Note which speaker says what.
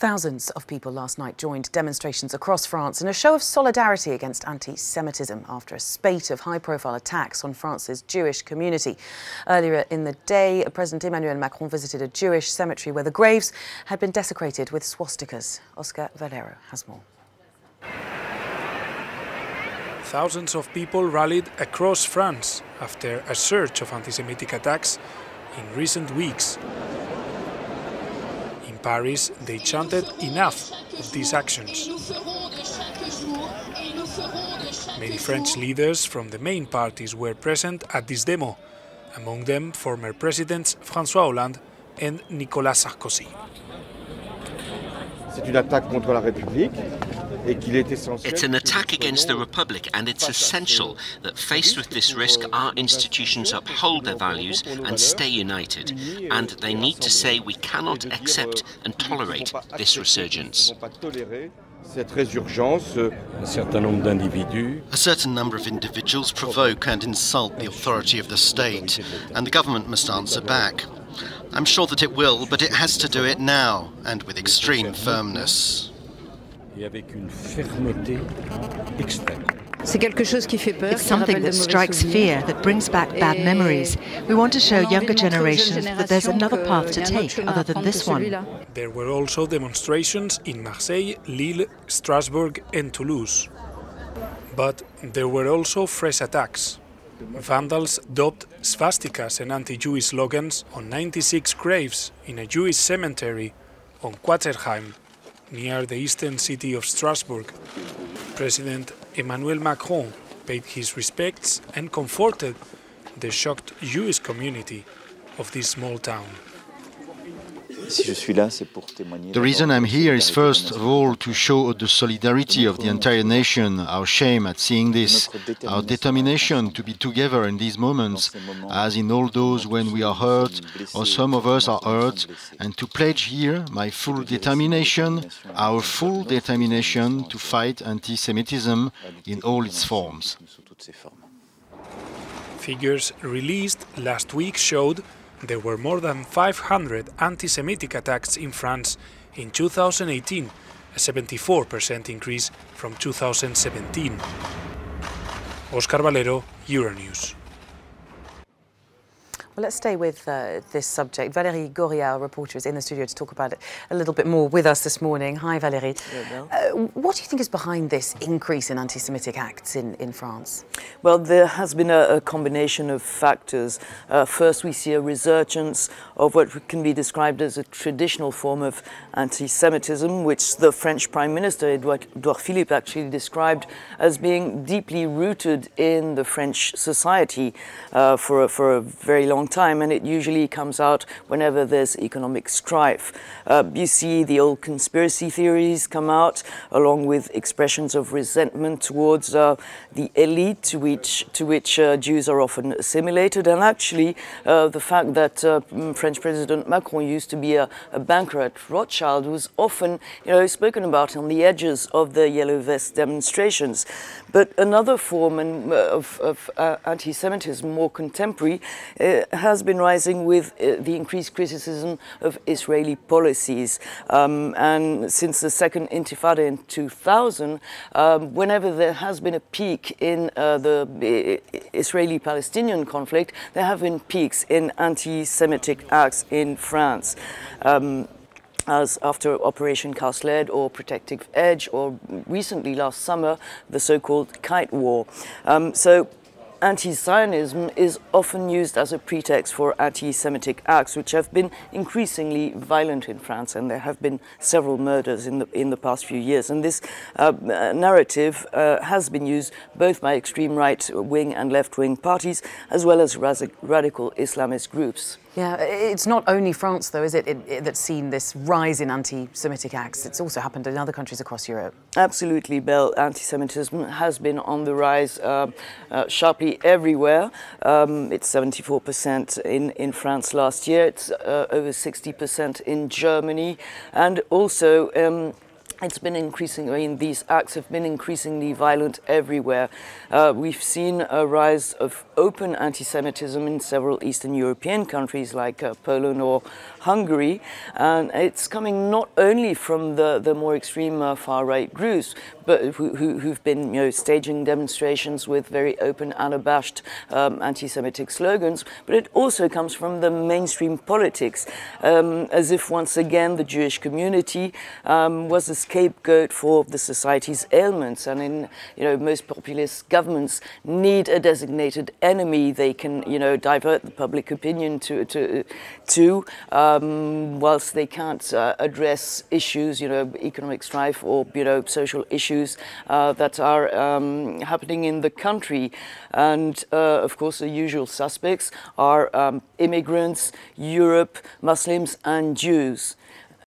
Speaker 1: Thousands of people last night joined demonstrations across France in a show of solidarity against anti-Semitism after a spate of high-profile attacks on France's Jewish community. Earlier in the day, President Emmanuel Macron visited a Jewish cemetery where the graves had been desecrated with swastikas. Oscar Valero has more.
Speaker 2: Thousands of people rallied across France after a surge of anti-Semitic attacks in recent weeks. In Paris, they chanted enough of these actions. Many French leaders from the main parties were present at this demo, among them former presidents François Hollande and Nicolas Sarkozy.
Speaker 3: It's an attack against the Republic, and it's essential that faced with this risk, our institutions uphold their values and stay united. And they need to say we cannot accept and tolerate this resurgence.
Speaker 4: A certain number of individuals provoke and insult the authority of the state, and the government must answer back. I'm sure that it will, but it has to do it now, and with extreme firmness.
Speaker 5: It's something that strikes fear, that brings back bad memories. We want to show younger generations that there's another path to take other than this one.
Speaker 2: There were also demonstrations in Marseille, Lille, Strasbourg and Toulouse. But there were also fresh attacks. Vandals daubed swastikas and anti-Jewish slogans on 96 graves in a Jewish cemetery on Quaternheim, near the eastern city of Strasbourg. President Emmanuel Macron paid his respects and comforted the shocked Jewish community of this small town.
Speaker 6: The reason I'm here is first of all to show the solidarity of the entire nation, our shame at seeing this, our determination to be together in these moments, as in all those when we are hurt or some of us are hurt, and to pledge here my full determination, our full determination to fight anti-Semitism in all its forms.
Speaker 2: Figures released last week showed there were more than 500 anti-Semitic attacks in France in 2018, a 74% increase from 2017. Oscar Valero, Euronews.
Speaker 1: Well, let's stay with this subject. Valérie Goriot, our reporter, is in the studio to talk about it a little bit more with us this morning. Hi, Valérie. What do you think is behind this increase in anti-Semitic acts in France?
Speaker 7: Well, there has been a combination of factors. First, we see a resurgence of what can be described as a traditional form of anti-Semitism, which the French Prime Minister, Edouard Philippe, actually described as being deeply rooted in the French society for a very long time, and it usually comes out whenever there's economic strife. You see the old conspiracy theories come out, along with expressions of resentment towards the elite to which Jews are often assimilated, and actually the fact that French President Macron used to be a banker at Rothschild was often spoken about on the edges of the Yellow Vest demonstrations. But another form of anti-Semitism, more contemporary, has been rising with the increased criticism of Israeli policies. And since the second Intifada in 2000, whenever there has been a peak in the Israeli-Palestinian conflict, there have been peaks in anti-Semitic acts in France. As after Operation Cast Lead or Protective Edge, or recently last summer, the so-called Kite War. So anti-Zionism is often used as a pretext for anti-Semitic acts, which have been increasingly violent in France, and there have been several murders in the past few years. And this narrative has been used both by extreme right-wing and left-wing parties, as well as radical Islamist groups.
Speaker 1: Yeah, it's not only France, though, is it, that's seen this rise in anti-Semitic acts. It's also happened in other countries across Europe.
Speaker 7: Absolutely, Belle. Anti-Semitism has been on the rise sharply everywhere. It's 74% in France last year. It's over 60% in Germany. And also it's been increasing. I mean, these acts have been increasingly violent everywhere. We've seen a rise of open anti-Semitism in several Eastern European countries like Poland or Hungary, and it's coming not only from the more extreme far-right groups, but who've been staging demonstrations with very open, unabashed anti-Semitic slogans, but it also comes from the mainstream politics, as if once again the Jewish community was a scapegoat for the society's ailments, and in most populist governments need a designated enemy they can divert the public opinion to whilst they can't address issues, economic strife or social issues that are happening in the country. And of course the usual suspects are immigrants, Europe, Muslims and Jews.